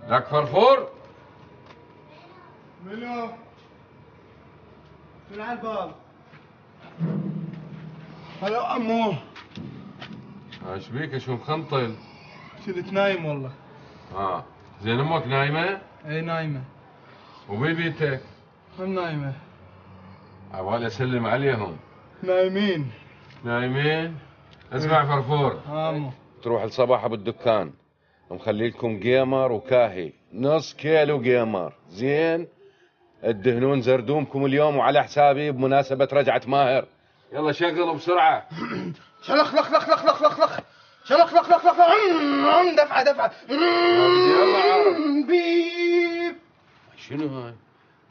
لك فرفور؟ منو؟ شنو على الباب؟ هلا عمو. ايش بيك شو مخنطل؟ كنت نايم والله. زين امك نايمة؟ اي نايمة. وبيبيتك؟ هم نايمة. عبالي اسلم عليهم. نايمين. نايمين؟ اسمع فرفور. عمو. تروح لصباح ابو الدكان مخلي لكم جيمر وكاهي نص كيلو جيمر زين، تدهنون زردومكم اليوم وعلى حسابي بمناسبة رجعة ماهر. يلا شغلوا بسرعة. شلخ لخ لخ لخ لخ لخ لخ شلخ لخ لخ لخ دفعة دفعة. يلا عارف. بيب. شنو هاي؟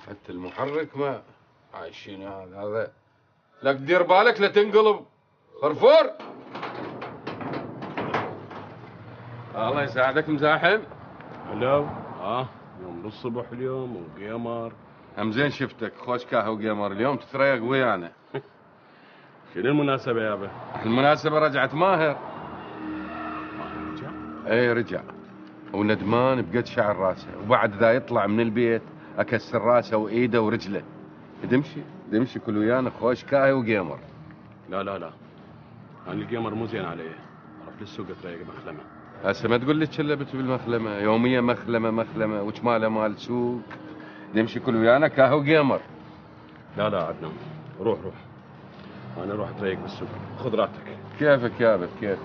حتى المحرك ما شنو هذا؟ لك دير بالك لا تنقلب. فرفور. الله يساعدك مزاحم. هلو. يوم الصبح اليوم وجيمر. هم زين شفتك خوش كاهو وجيمر اليوم تتريق ويانا. شنو المناسبة يابا؟ المناسبة رجعت ماهر. رجع؟ ايه رجع وندمان بقد شعر راسه، وبعد ذا يطلع من البيت اكسر راسه وايده ورجله. دمشي كل ويانا خوش كاهي وجيمر. لا انا الجيمر مو زين علي، اروح للسوق اتريق مخلمة. هسه ما تقول لي تشلبت بالمخلمة يوميا مخلمة وش ماله مال سوق. دمشي كل ويانا كاهو وجيمر. لا عدنان روح انا اروح اتريق بالسوق، خذ راحتك. كيفك يابا كيف.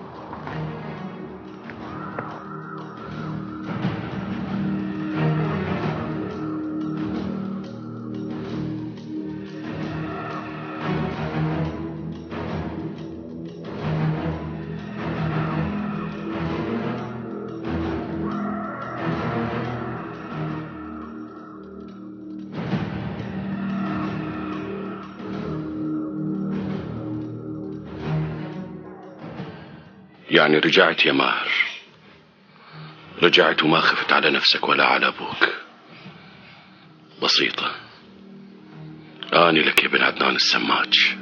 يعني رجعت يا ماهر، رجعت وما خفت على نفسك ولا على أبوك. بسيطة. آني لك يا ابن عدنان السماج.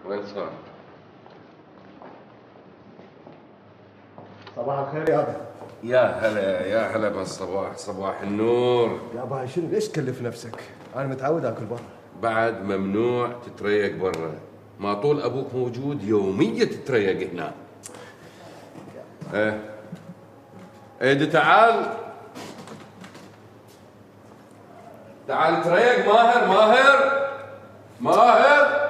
وين صار؟ صباح الخير يابا. يا هلا بالصباح، صباح النور. يابا شنو ليش تكلف نفسك؟ انا متعود اكل برا. بعد ممنوع تتريق برا، ما طول ابوك موجود يوميا تتريق هنا. ايدي تعال تريق. ماهر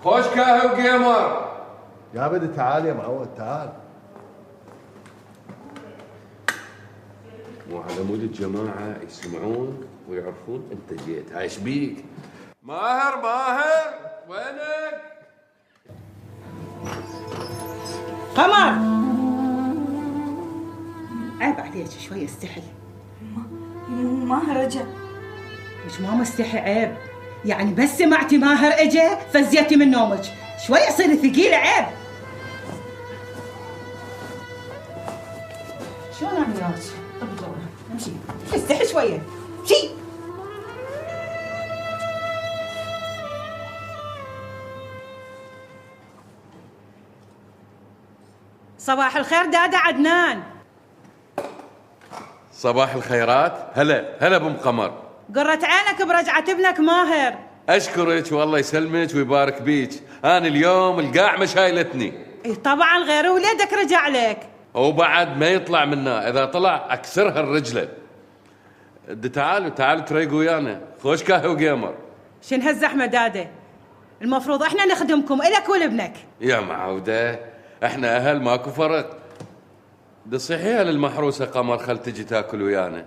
خوش كاهي وجيمر. يا بدي تعال يا معود تعال. مو على مود الجماعة يسمعون ويعرفون انت جيت. ايش بيك؟ ماهر وينك؟ قمر عيب عليك شوي استحي. ماهر رجع. مش ما مستحي عيب، يعني بس سمعتي ماهر اجا فزيتي من نومك، شوي صيري ثقيلة عيب. شلون اعمل وياك؟ امشي استحي شوية امشي. صباح الخير دادا عدنان. صباح الخيرات. هلا بام قمر. قرت عينك برجعة ابنك ماهر. اشكرك والله يسلمك ويبارك بيك. انا اليوم القاع ما شايلتني. اي طبعا غير ولادك رجع لك. وبعد ما يطلع منا، اذا طلع اكسرها الرجله. تعالوا تريقوا ويانا خوش كاهي وجيمر. شن هالزحمه دادا؟ المفروض احنا نخدمكم الك ولابنك. يا معوده احنا اهل ماكو فرق. صحيح للمحروسه قمر خل تجي تاكل ويانا.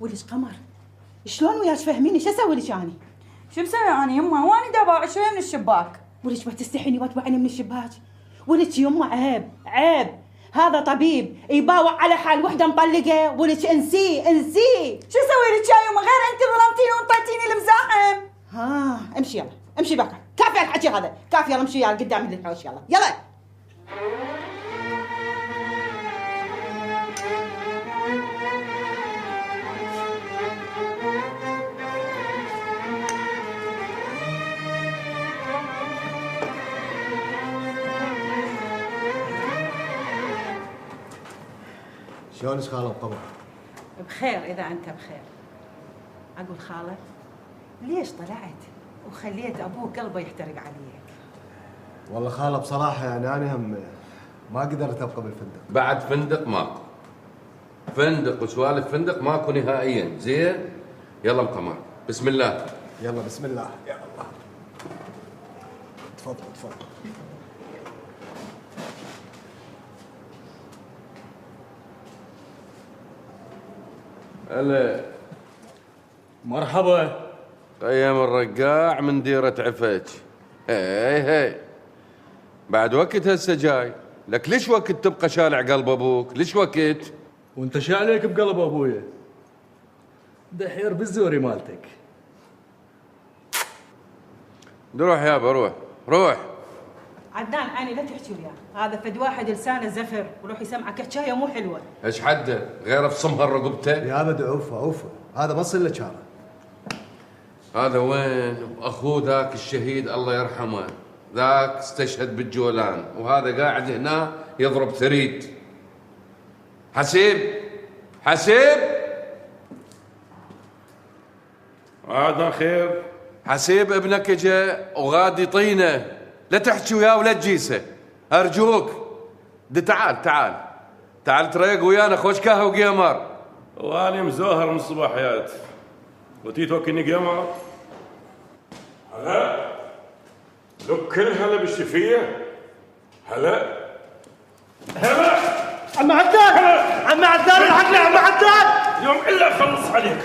ولك قمر شلون وياك فهميني شو اسوي لك اني؟ شو مسوي انا يما؟ واني دابا شويه من الشباك. ولك ما تستحيني وتبعيني من الشباك؟ ولك يما عيب عيب، هذا طبيب يباوع على حال وحده مطلقه، ولك انسيه. شو اسوي لك يا يما غير انت ظلمتيني وانطيتيني المزاحم؟ ها امشي يلا امشي بكره، كافي الحكي هذا، كافي يلا امشي يلا قدام الحوش يلا يلا. شلونك خاله القمر؟ بخير اذا انت بخير. اقول خاله ليش طلعت وخليت ابوك قلبه يحترق عليك؟ والله خاله بصراحه يعني انا هم ما قدرت ابقى بالفندق. بعد فندق ماكو، فندق وسوالف فندق ماكو نهائيا. زين يلا القمر بسم الله. يلا بسم الله يا الله. تفضل تفضل. هلا مرحبا. قيم الرقاع من ديرة عفج. هي بعد وقت هسه جاي لك. ليش وقت تبقى شالع قلب ابوك؟ ليش وقت؟ وانت شو عليك بقلب ابويا؟ دحير بالزوري مالتك. روح يابا روح. عدنان عيني لا تحكي وياه، هذا فد واحد لسانه زفر وروح يسمعك حكايه مو حلوه. ايش حده غير افصمها رقبته؟ يا ابد عوفه هذا ما صار له شاره. هذا وين؟ اخوه ذاك الشهيد الله يرحمه، ذاك استشهد بالجولان وهذا قاعد هنا يضرب ثريد. حسيب عادنا خير. حسيب ابنك اجا وغادي طينه، لا تحكي وياه ولا تجيسه ارجوك. تعال تريق ويانا خوش كهوه وقمر. واني مزوهر من الصباحيات وتي توكلني قمر. هلا لو كل هلا بالشفيه. هلا عم عدنان الحق لي عم عدنان. اليوم الا اخلص عليك.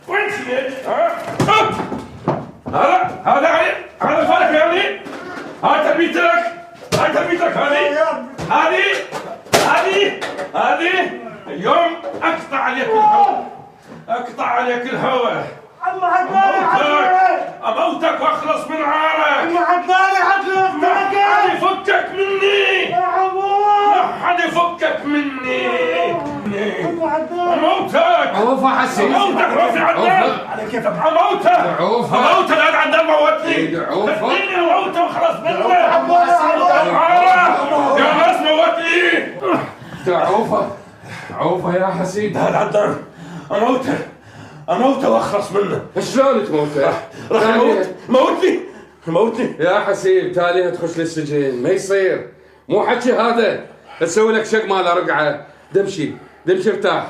وين سميت؟ هذا فالك يعني؟ هاي تربيتك هذه اليوم اقطع عليك الهواء. عم عدنان اموتك واخلص من عارك. عم عدنان لا فكك مني. يا عمو لا حد يفكك مني. عم عدنان اموتك. عوفه حسين. اموتك روفي عدنان. على كيفك. اموتك الان عدنان موتني. خليني اموته وخلص منك. يا ناس موتني. عوفه يا حسين. هذا عدنان اموته واخلص منه. شلون تموته؟ راح موتني يا حسين تالي تخش للسجن، ما يصير، مو حكي هذا. تسوي لك شق مال رقعه. دمشي ارتاح.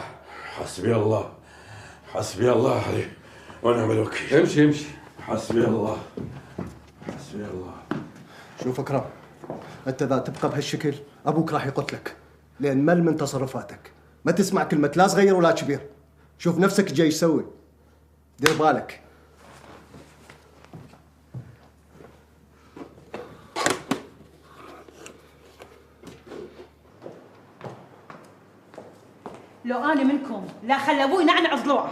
حسبي الله عليه ونعم الوكيل. امشي. حسبي الله. شوف اكرم، انت اذا تبقى بهالشكل ابوك راح يقتلك، لان مل من تصرفاتك. ما تسمع كلمه لا صغير ولا كبير. شوف نفسك جاي يسوي، دير بالك. لو انا منكم لا خلى ابوي نعنع ضلوعه.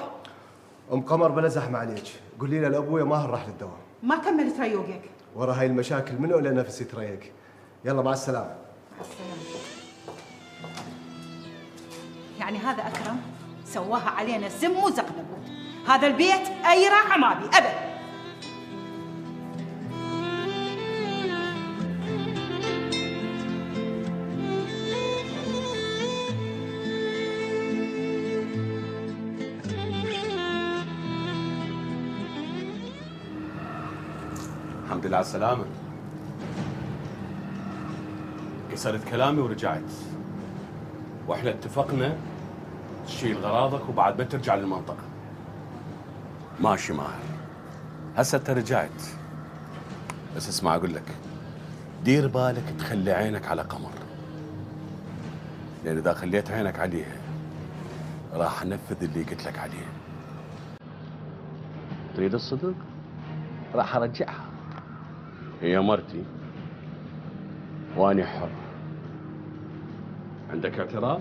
ام قمر بلا زحمه عليك، قولي له لابويا ماهر راح للدوام. ما كملت ريوقك. ورا هاي المشاكل منو له نفس يتريق. يلا مع السلامه. مع السلامه. يعني هذا اكرم سواها علينا سم وزقنبوت. هذا البيت اي راحه ما بي ابد. الحمد لله على السلامة. كسرت كلامي ورجعت، واحنا اتفقنا تشيل غراضك وبعد ما ترجع للمنطقة. ماشي ماهر، هسه انت رجعت، بس اسمع اقول لك، دير بالك تخلي عينك على قمر، لان اذا خليت عينك عليها راح انفذ اللي قلت لك عليه. تريد الصدق؟ راح ارجعها. هي مرتي واني حر. عندك اعتراض؟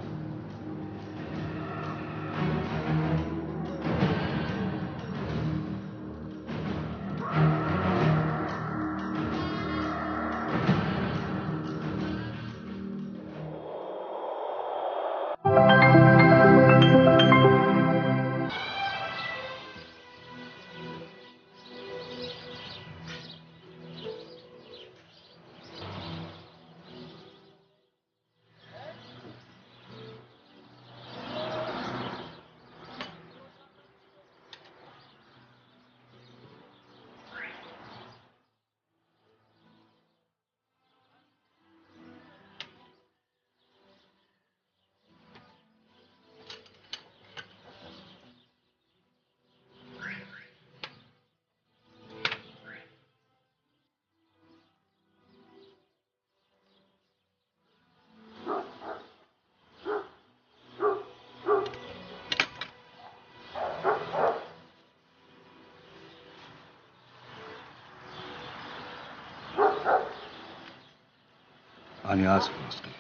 أنا آسف رزقي،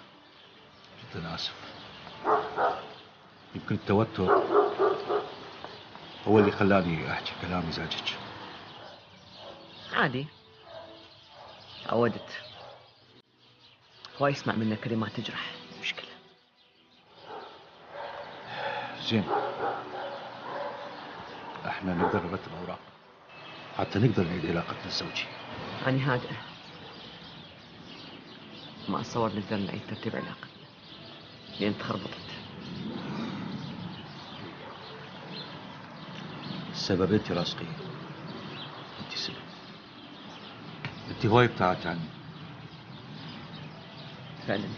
جدا آسف. يمكن التوتر هو اللي خلاني أحكي كلام يزعجك. عادي، عودت. هو يسمع منك كلمات تجرح، مشكلة. زين، احنا نقدر نرتب أوراق حتى نقدر نعيد علاقتنا الزوجية. أنا هادئة، ما أتصور نقدر نعيد ترتيب علاقتنا لأن تخربطت. السبب أنت رزقي، أنت سبب. أنت هواي ابتعدت عني. فعلا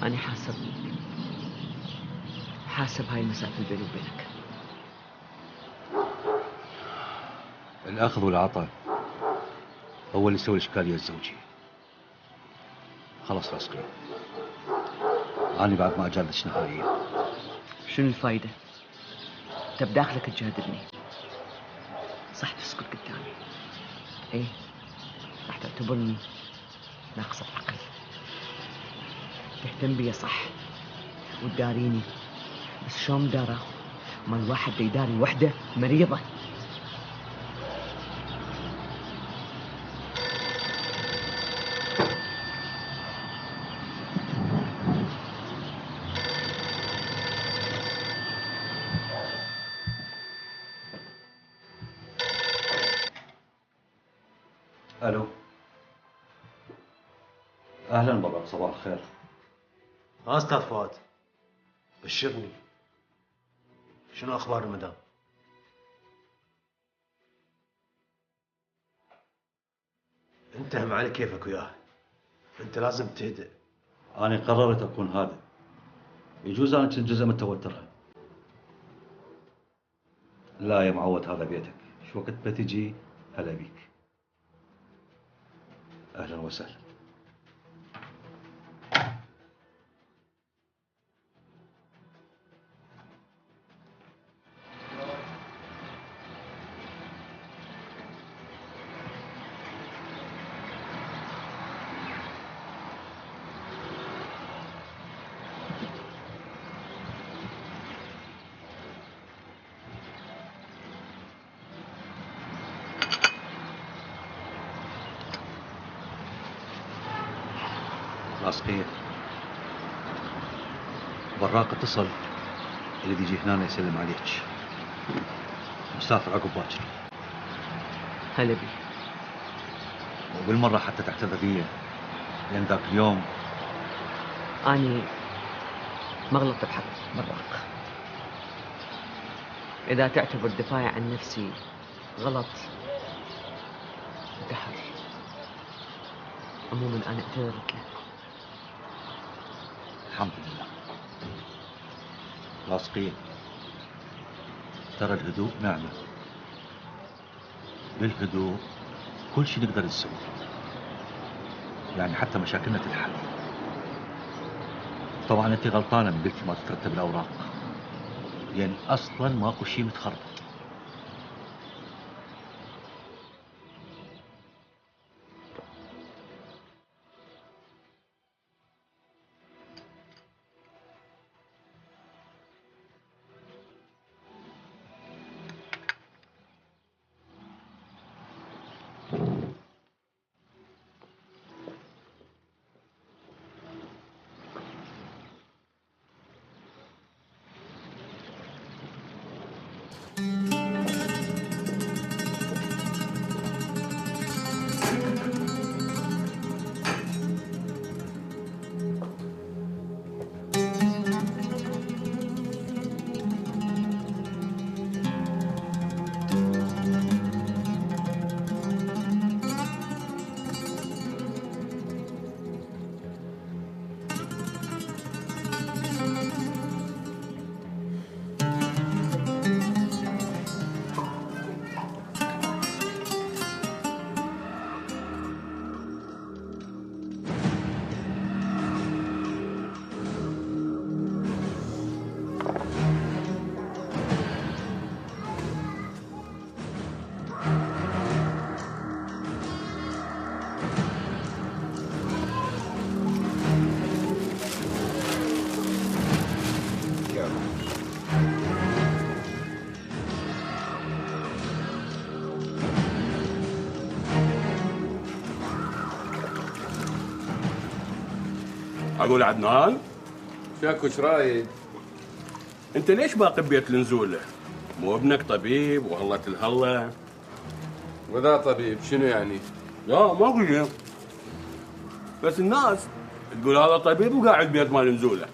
أنا حاسب هاي المسافة بيني وبينك. الأخذ والعطاء هو اللي يسوي الإشكالية الزوجية. خلاص رزقي، أنا بعد ما أجادلك نهائيا. شنو الفايدة؟ أنت بداخلك تجادلني، صح تسكت قدامي، إيه راح تعتبرني ناقصة عقل. تهتم بي صح وتداريني، بس شلون مدارة؟ ما الواحد يداري وحدة مريضة. ألو، أهلا بابا، صباح الخير. أستاذ فؤاد، بشرني، شنو أخبار المدام؟ انت هم على كيفك وياها، انت لازم تهدئ. أنا قررت أكون هادئ، يجوز أنا كنت جزء من توترها. لا يا معود، هذا بيتك، شو وقت بتجي هلا بيك. أهلا وسهلا. لاصقية، براق اتصل اللي بيجي هنا يسلم عليك، مسافر عقب باكر. هلا بي. وبالمرة حتى تعتذر لي لأن ذاك اليوم أني ما غلطت بحق براق. إذا تعتبر دفاعي عن نفسي غلط أنت حر. عموما أنا اعتذرت له. الحمد لله. لاصقية، ترى الهدوء نعمة، بالهدوء كل شيء نقدر نسويه، يعني حتى مشاكلنا تنحل. طبعا انت غلطانه من قلتي ما تترتب الاوراق، يعني اصلا ماكو شيء متخرب. اقول عدنان شاكو ايش رايك؟ انت ليش باقي ببيت النزوله؟ مو ابنك طبيب وهلة الهله؟ وذا طبيب شنو يعني؟ لا ما اقول لك، بس الناس تقول هذا طبيب وقاعد ببيت مال نزوله.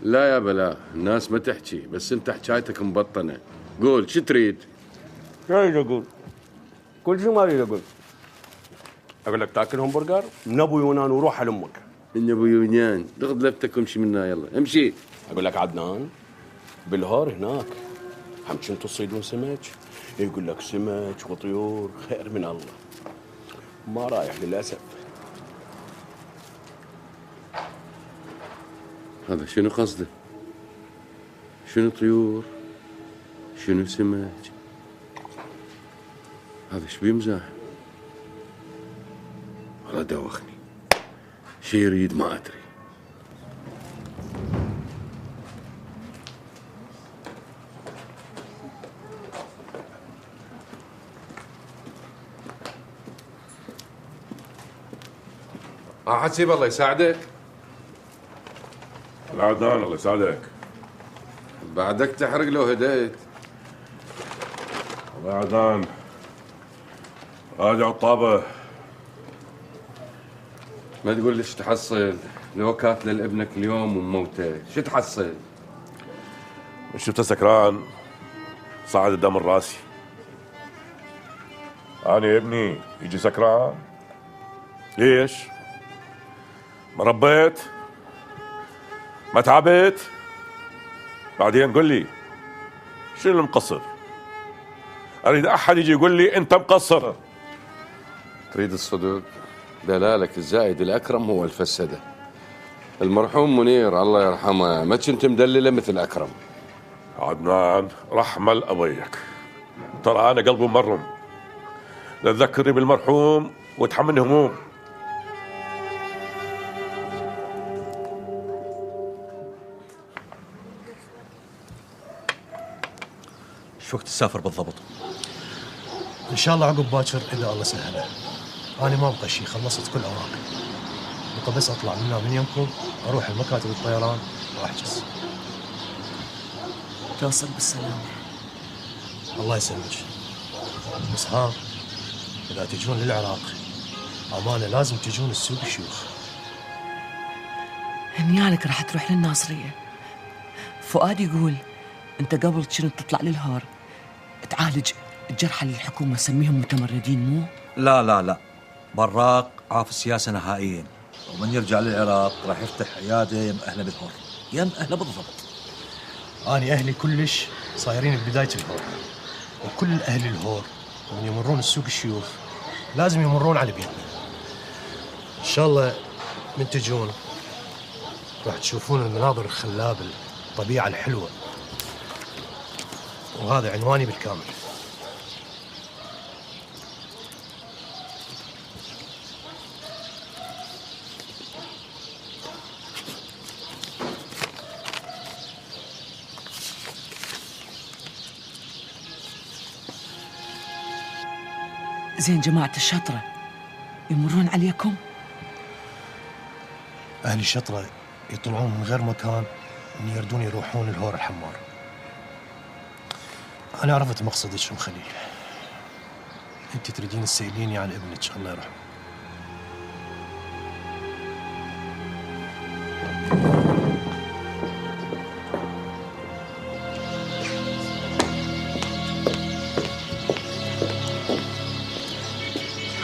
لا يا بلا، الناس ما تحكي، بس انت حكايتك مبطنه. قول شو تريد؟ شو اريد اقول؟ كل شيء ما اريد اقول. اقول لك تاكل همبرجر من ابو يونان وروح على امك. من ابو يونان، خذ لفتك وامشي منا، يلا امشي. اقول لك عدنان بالهور هناك هم كنتوا تصيدون سمك، يقول لك سمك وطيور خير من الله. ما رايح للاسف. هذا شنو قصده؟ شنو طيور؟ شنو سمك؟ هذا ايش بيه مزاح؟ والله دوخني. شي يريد ما ادري. حسيب الله يساعدك. العدنان الله يساعدك. بعدك تحرق لو هديت. والله عدنان راجع الطابة. ما تقول لي ايش تحصل؟ لو كاتله لابنك اليوم وموته، شو تحصل؟ شفته سكران صعد الدم من راسي. أنا يا ابني يجي سكران ليش؟ ما ربيت؟ ما تعبت؟ بعدين قل لي شنو المقصر؟ اريد احد يجي يقول لي انت مقصر. تريد الصدق؟ دلالك الزايد الاكرم هو الفسده. المرحوم منير الله يرحمه ما كنت مدلله مثل اكرم. عدنان رحمل ابويك، ترى انا قلبي مرم، لا تذكرني بالمرحوم وتحملني هموم. شو وقت تسافر بالضبط؟ ان شاء الله عقب باكر اذا الله سهله. انا ما ابغى شيء، خلصت كل اوراقي، بقى بس اطلع من هنا من يمكم اروح المكاتب الطيران واحجز. توصل بالسلامه. الله يسلمك. بس ها اذا تجون للعراق امانه لازم تجون السوق الشيوخ. هنيالك راح تروح للناصريه. فؤاد يقول انت قبل كنت تطلع للهور تعالج الجرحى للحكومه، سميهم متمردين مو؟ لا براق عاف السياسه نهائيا، ومن يرجع للعراق راح يفتح عياده يم اهله بالهور، يم اهله بالضبط. اني اهلي كلش صايرين ببدايه الهور، وكل اهل الهور من يمرون السوق الشيوخ لازم يمرون على بيتنا. ان شاء الله من تجون راح تشوفون المناظر الخلابة، الطبيعة الحلوة، وهذا عنواني بالكامل. زين جماعة الشطرة يمرون عليكم؟ أهل الشطرة يطلعون من غير مكان إن يردون يروحون الهور الحمار. أنا عرفت مقصدك أم خليل، أنت تريدين تسأليني عن ابنك الله يرحمه.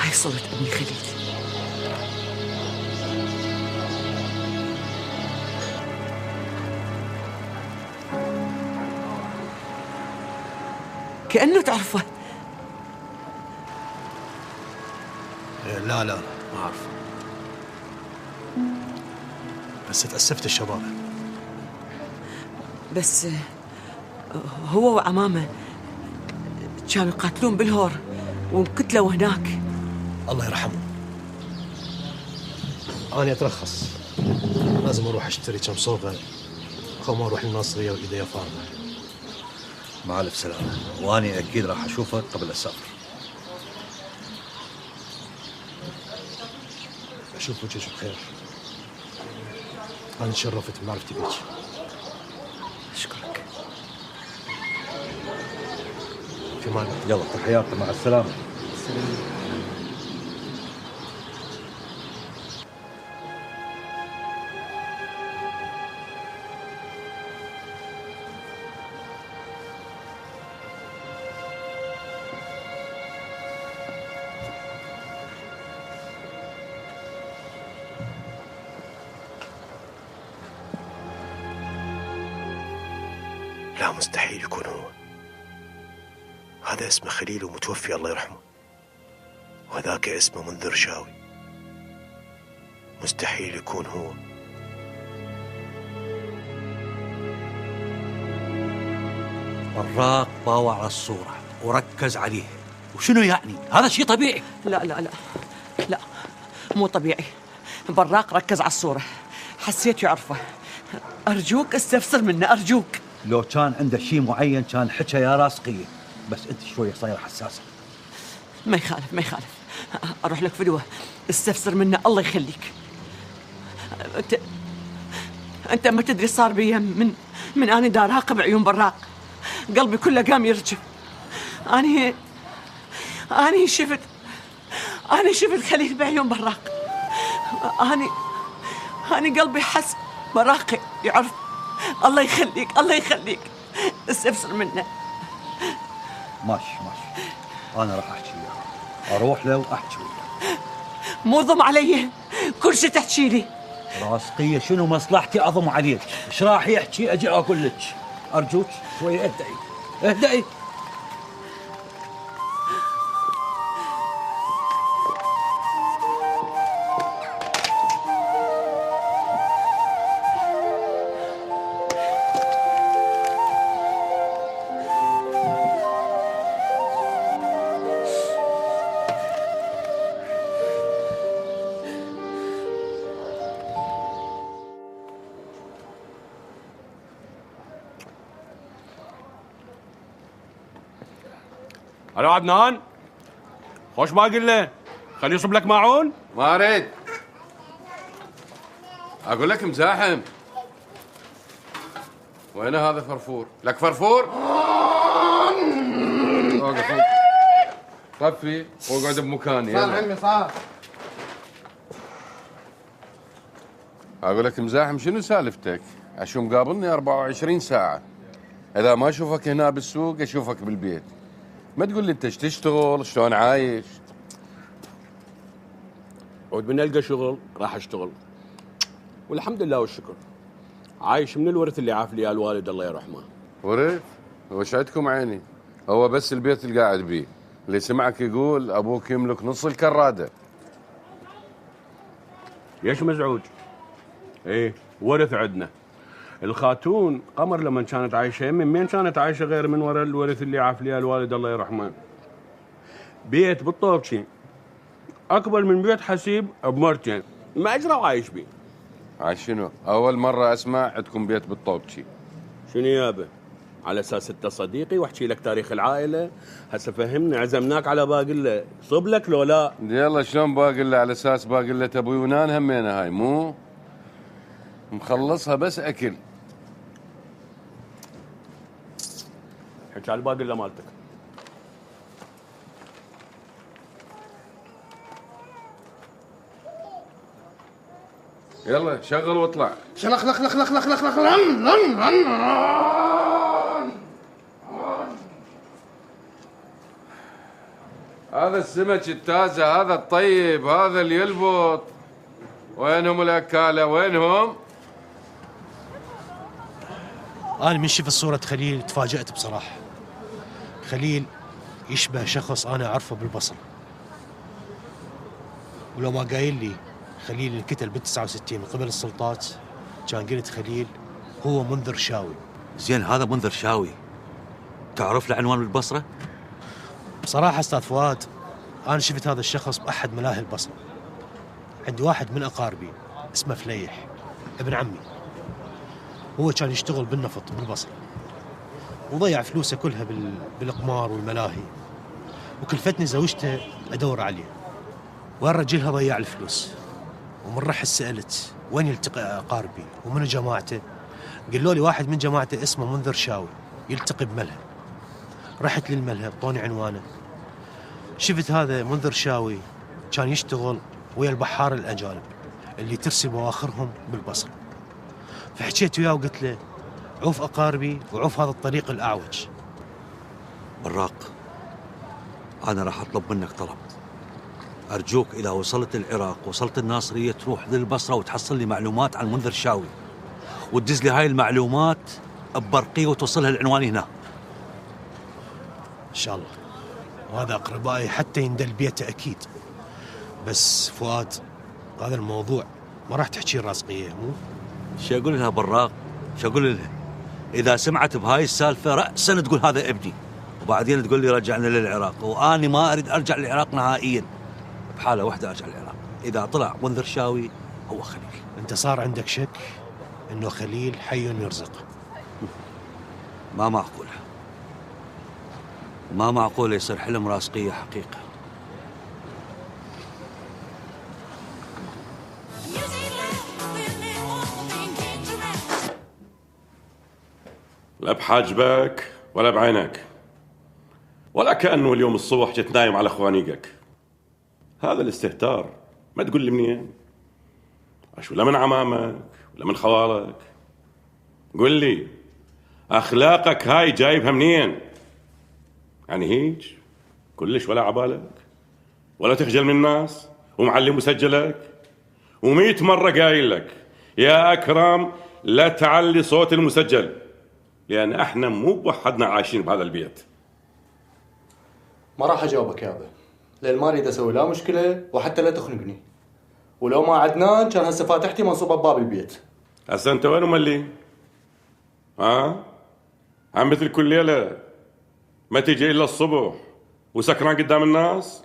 هاي صورة ابني خليل. كأنه تعرفه. لا ما أعرف، بس تأسفت الشباب. بس هو وعمامه كانوا يقاتلون بالهور وانقتلوا هناك. الله يرحمه. أنا أترخص، لازم أروح أشتري كم صوغة أو ما أروح للناصرية وإيديا فارغة. مع ألف سلامة، وأنا أكيد راح أشوفك قبل السفر. أشوف وجهك بخير. أنا تشرفت بمعرفتي بك. أشكرك. في مالك. يلا تحياتي، مع السلامة. لا مستحيل يكون هو. هذا اسمه خليل ومتوفي الله يرحمه، وهذاك اسمه منذر شاوي. مستحيل يكون هو. براق باوع على الصورة وركز عليه. وشنو يعني؟ هذا شيء طبيعي. لا مو طبيعي. براق ركز على الصورة، حسيت يعرفه. أرجوك استفسر منه أرجوك. لو كان عنده شيء معين كان حكى يا راسقية، بس انت شوية صايرة حساسة. ما يخالف أروح لك فدوة استفسر منه الله يخليك. أنت ما تدري صار بي من أنا دا راقب عيون براق، قلبي كله قام يرجف. أنا شفت خليل بعيون براق. أنا قلبي حس براقي يعرف. الله يخليك استفسر منه. ماشي أنا راح أحكي وياه، أروح له وأحكي وياه. مو ضم علي كل شيء تحكي لي. راسقية شنو مصلحتي أضم عليك؟ إيش راح يحكي أجي أقول لك؟ أرجوك شوية اهدئي. الو عدنان، خوش باقي لين خليه يصب لك معون. ما اريد، اقول لك مزاحم. وين هذا فرفور؟ لك فرفور؟ اوقف طفي واقعد بمكاني. صار عمي صار. اقول لك مزاحم، شنو سالفتك؟ عشو مقابلني 24 ساعة، اذا ما اشوفك هنا بالسوق اشوفك بالبيت. ما تقول لي انت ايش تشتغل، شلون عايش؟ عود من القى شغل راح اشتغل، والحمد لله والشكر. عايش من الورث اللي عاف لي الوالد الله يرحمه. ورث؟ وش عندكم عيني؟ هو بس البيت اللي قاعد بيه. اللي سمعك يقول ابوك يملك نص الكرادة. ليش مزعوج؟ ايه ورث عندنا. الخاتون قمر لما كانت عايشه من مين كانت عايشه غير من وراء الورث اللي عاف ليها الوالد الله يرحمه. بيت بالطوبشي اكبر من بيت حسيب بمرتين، ما اجرى وعايش بيه. عايش شنو؟ اول مره اسمع عندكم بيت بالطوبشي. شنو يابا؟ على اساس انت صديقي واحكي لك تاريخ العائله. هسه فهمني، عزمناك على باقله، صب لك لو لا؟ يلا شلون باقله؟ على اساس باقله ابوي ونان همينه هاي، مو مخلصها بس اكل. حكي على الباقله مالتك. يلا شغل واطلع. شلخ لخ لخ لخ لخ لخ لخ لن لن لن. هذا السمك التازه، هذا الطيب، هذا اللي يلبط. وينهم الاكاله؟ وينهم؟ أنا من شفت صورة خليل تفاجأت بصراحة. خليل يشبه شخص أنا أعرفه بالبصرة، ولو ما قايل لي خليل انقتل بال69 من قبل السلطات كان قلت خليل هو منذر شاوي. زين هذا منذر شاوي تعرف له عنوان بالبصرة؟ بصراحة أستاذ فؤاد أنا شفت هذا الشخص بأحد ملاهي البصرة. عندي واحد من أقاربي اسمه فليح ابن عمي، هو كان يشتغل بالنفط بالبصرة وضيع فلوسه كلها بالقمار والملاهي، وكلفتني زوجته أدور عليه وين رجلها ضيع الفلوس. ومن رحت سألت وين يلتقي أقاربي ومن جماعته، قالوا لي واحد من جماعته اسمه منذر شاوي يلتقي بملهى. رحت للملهى اعطوني عنوانه، شفت هذا منذر شاوي كان يشتغل ويا البحار الأجانب اللي ترسل بواخرهم بالبصرة. فحكيت وياه وقلت له عوف أقاربي وعوف هذا الطريق الأعوج. براق أنا راح أطلب منك طلب، أرجوك إذا وصلت العراق وصلت الناصرية تروح للبصرة وتحصل لي معلومات عن منذر شاوي وتدز لي هاي المعلومات ببرقية وتوصلها لعنواني هنا إن شاء الله. وهذا أقربائي حتى يندل بيته أكيد. بس فؤاد هذا الموضوع ما راح تحكي راسقية مو؟ شو أقول لها براق؟ شو أقول لها؟ إذا سمعت بهاي السالفة رأسا تقول هذا ابني، وبعدين تقول لي رجعنا للعراق، وأنا ما أريد أرجع للعراق نهائيا. بحالة واحدة أرجع للعراق، إذا طلع منذر شاوي هو خليل. أنت صار عندك شك إنه خليل حي يرزق؟ ما معقولة، ما معقولة يصير حلم راسقية حقيقة. لا بحاجبك ولا بعينك، ولا كأنه اليوم الصبح جيت نايم على خوانيقك. هذا الاستهتار ما تقول لي منين؟ ولا من عمامك ولا من خوالك؟ قل لي أخلاقك هاي جايبها منين؟ يعني هيج كلش ولا عبالك ولا تخجل من الناس ومعلم مسجلك و100 مرة قايل لك يا أكرم لا تعلي صوت المسجل، لأن احنا مو بوحدنا عايشين بهذا البيت. ما راح اجاوبك يابا، لان ما اريد اسوي لا مشكله وحتى لا تخنقني. ولو ما عدنان كان هسه فاتحتي منصوبه بباب البيت. هسه انت وين ملي؟ عم مثل كل ليله ما تيجي الا الصبح وسكران قدام الناس.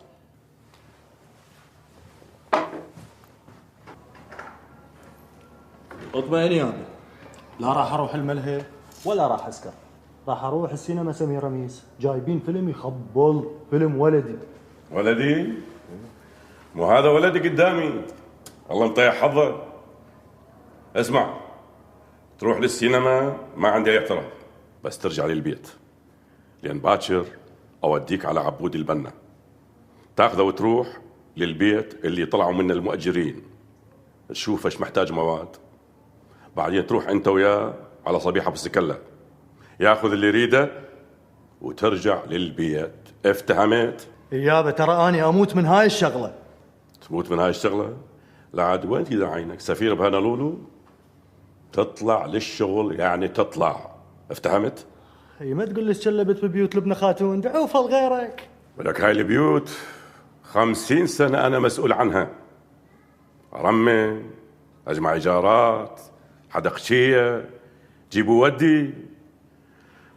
اطمئن يابا، لا راح اروح الملهى ولا راح اسكر، راح اروح السينما سمير رميس، جايبين فيلم يخبل، فيلم ولدي. ولدي؟ مو هذا ولدي قدامي، الله مطيح حظه. اسمع، تروح للسينما ما عندي اي اعتراض، بس ترجع للبيت، لان باكر اوديك على عبود البنا، تاخذه وتروح للبيت اللي طلعوا منه المؤجرين، تشوف ايش محتاج مواد، بعدين تروح انت وياه على صبيحه بالسكله، ياخذ اللي يريده وترجع للبيت. افتهمت؟ يابا ترى اني اموت من هاي الشغله. تموت من هاي الشغله؟ لا عاد وين كذا عينك سفير بهانالولو؟ تطلع للشغل يعني تطلع. افتهمت؟ هي ما تقول لي تشلبت ببيوت لبنى خاتون، دعوفه لغيرك. ولك هاي البيوت 50 سنه انا مسؤول عنها، ارمم اجمع ايجارات، حدقشيه، جيبوا ودي.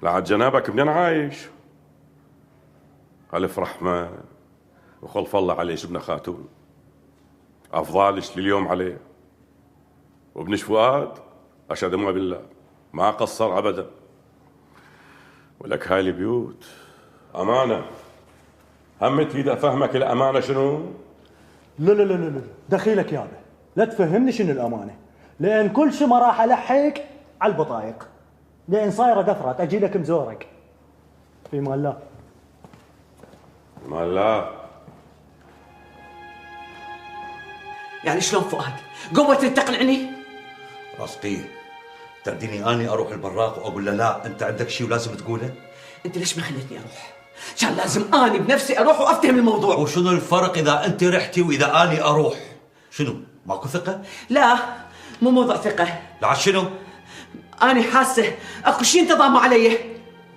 لعد جنابك منين عايش؟ الف رحمه وخلف الله عليه ابن خاتون، افضالش لليوم عليه. وابنش فؤاد اشهد ما بالله ما قصر ابدا. ولك هاي البيوت امانه، همت اذا افهمك الامانه شنو؟ لا لا لا لا دخيلك يابا، لا تفهمني شنو الامانه، لان كل شيء ما راح الحق على البطايق، لان صايره قثرات اجي لك مزورك. في مال الله. مال الله. يعني شلون فؤاد؟ قوة تقنعني؟ راسقيه، ترديني اني اروح البراق واقول له لا انت عندك شيء ولازم تقوله؟ انت ليش ما خليتني اروح؟ كان لازم اني بنفسي اروح وافتهم الموضوع. وشنو الفرق اذا انت رحتي واذا اني اروح؟ شنو؟ ماكو ثقة؟ لا مو موضوع ثقة. لا شنو؟ اني حاسة اكو شيء انت ضامه علي.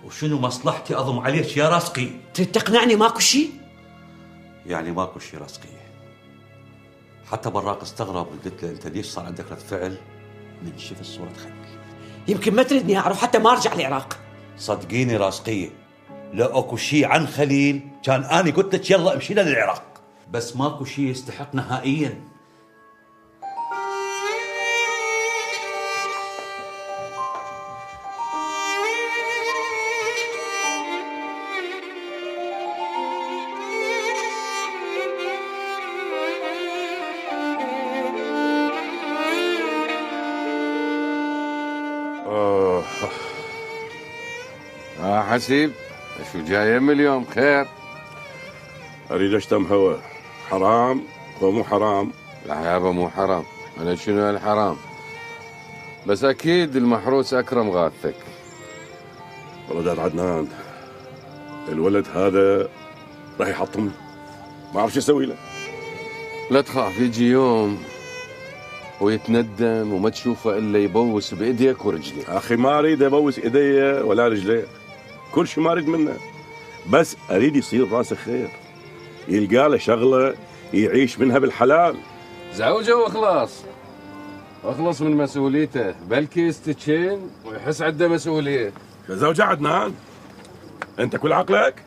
وشنو مصلحتي اضم عليك يا راسقي؟ تريد تقنعني ماكو شيء؟ يعني ماكو شيء راسقية. حتى براق استغرب وقلت له انت ليش صار عندك رد فعل من شفت صورة خليل؟ يمكن ما تريدني اعرف حتى ما ارجع العراق. صدقيني راسقية، لو اكو شيء عن خليل كان اني قلت لك يلا امشينا للعراق، بس ماكو شيء يستحق نهائيا. حسيب شو جاي من اليوم؟ خير؟ اريد اشتم هوا. حرام ومو حرام؟ لا يابا مو حرام. انا شنو الحرام؟ بس اكيد المحروس اكرم غاثك. ولد عدنان الولد هذا راح يحطمني، ما اعرف شو اسوي له. لا تخاف، يجي يوم ويتندم وما تشوفه الا يبوس بايديك ورجليك. اخي ما اريد ابوس ايدي ولا رجليه، كل شيء ما اريد منه، بس اريد يصير راسه خير، يلقى له شغله يعيش منها بالحلال. زوجه واخلص، اخلص من مسؤوليته، بلكي يستشين ويحس عنده مسؤوليه. زوجة عدنان؟ انت كل عقلك؟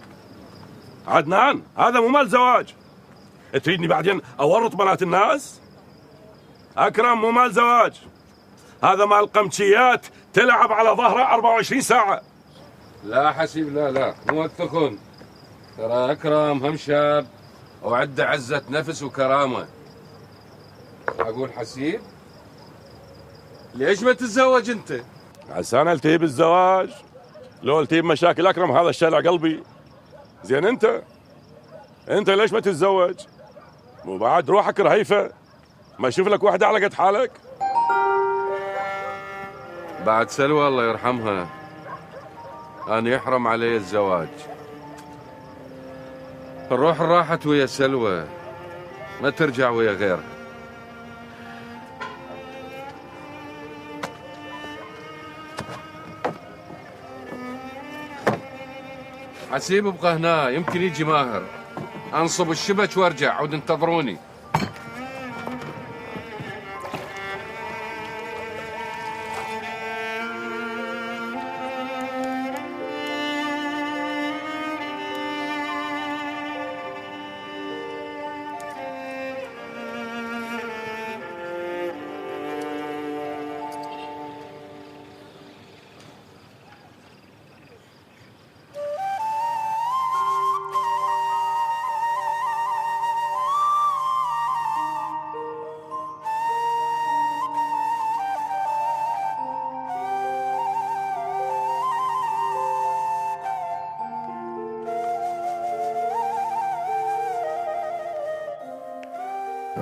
عدنان هذا مو مال زواج، تريدني بعدين اورط بنات الناس؟ اكرم مو مال زواج، هذا مال قمشيات تلعب على ظهره 24 ساعة. لا حسيب، لا مو التخن، ترى اكرم هم شاب وعنده عزة نفس وكرامة. اقول حسيب ليش ما تتزوج انت؟ عسان التهي بالزواج، لو التهي بمشاكل اكرم هذا الشارع قلبي. زين انت ليش ما تتزوج؟ مو بعد روحك رهيفة، ما اشوف لك واحدة على قد حالك؟ بعد سلوى الله يرحمها أنا يحرم علي الزواج. الروح راحت ويا سلوى، ما ترجع ويا غيرها. حسيب ابقى هنا، يمكن يجي ماهر. انصب الشبك وارجع، عود انتظروني.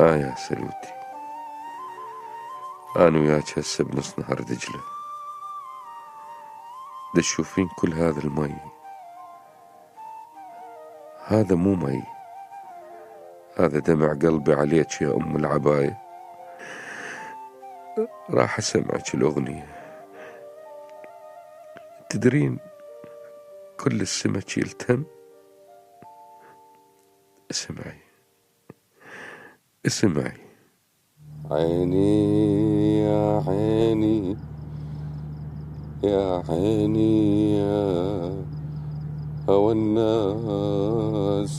يا سلوتي، أنا وياك هسه بنص نهر دجلة، تشوفين كل هذا المي، هذا مو مي، هذا دمع قلبي عليك يا أم العباية. راح أسمعك الأغنية، تدرين كل السمك يلتم. اسمعي عيني يا عيني يا عيني يا هوى الناس،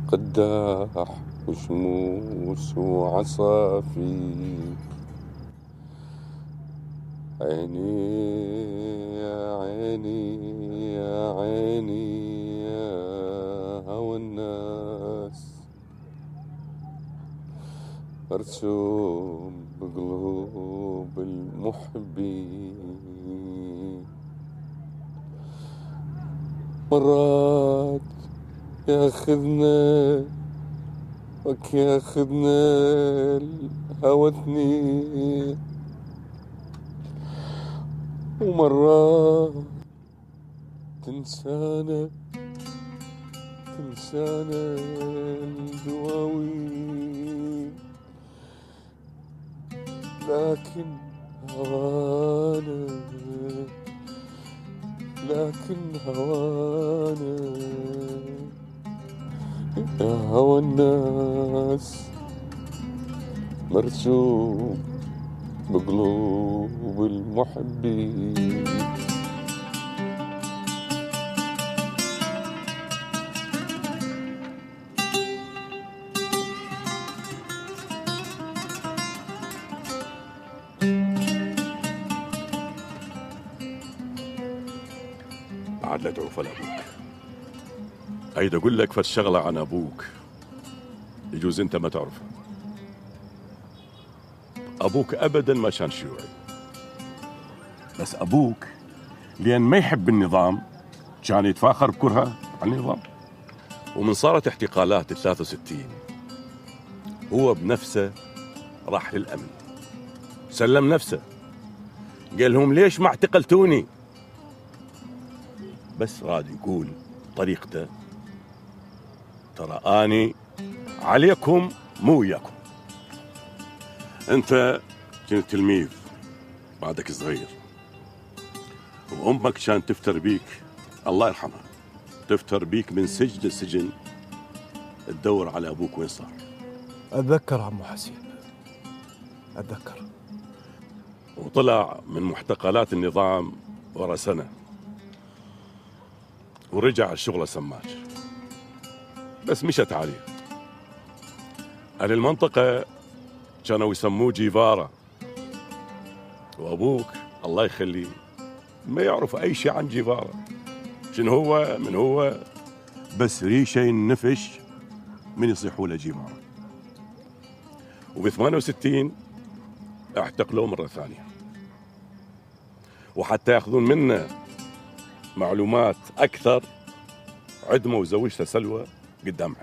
قداح وشموس وعصافير. عيني يا عيني يا عيني يا هوى الناس، مرسوم بقلوب المحبين. مرات ياخذنا ياخذنا الهوى اثنين، ومرات تنسانا الدواوين. لكن هوانا يا هوى الناس، مرسوم بقلوب المحبين. بعد لا تعوف لأبوك. أيد أقول لك فالشغلة عن أبوك يجوز أنت ما تعرفها. أبوك أبدا ما كان شيوعي، بس أبوك لأن ما يحب النظام كان يتفاخر بكرهه على النظام. ومن صارت احتقالات 63 هو بنفسه راح للأمن، سلم نفسه، قال لهم ليش ما اعتقلتوني؟ بس راد يقول طريقته ترى أني عليكم مو وياكم. أنت كنت تلميذ بعدك صغير، وأمك كانت تفتر بيك الله يرحمها، تفتر بيك من سجن لسجن تدور على أبوك وين صار. أتذكر عمو حسين، أتذكر. وطلع من محتقلات النظام ورا سنة، ورجع الشغل سماج، بس مشت عليه. أهل المنطقة كانوا يسموه جيفارا، وأبوك الله يخليه ما يعرف أي شيء عن جيفارا، شنو هو من هو، بس ريشة ينفش من يصيحوا له جيفارا. وب 68 اعتقلوه مرة ثانية، وحتى ياخذون منه معلومات أكثر عدموا وزوجته سلوى قدام عينه.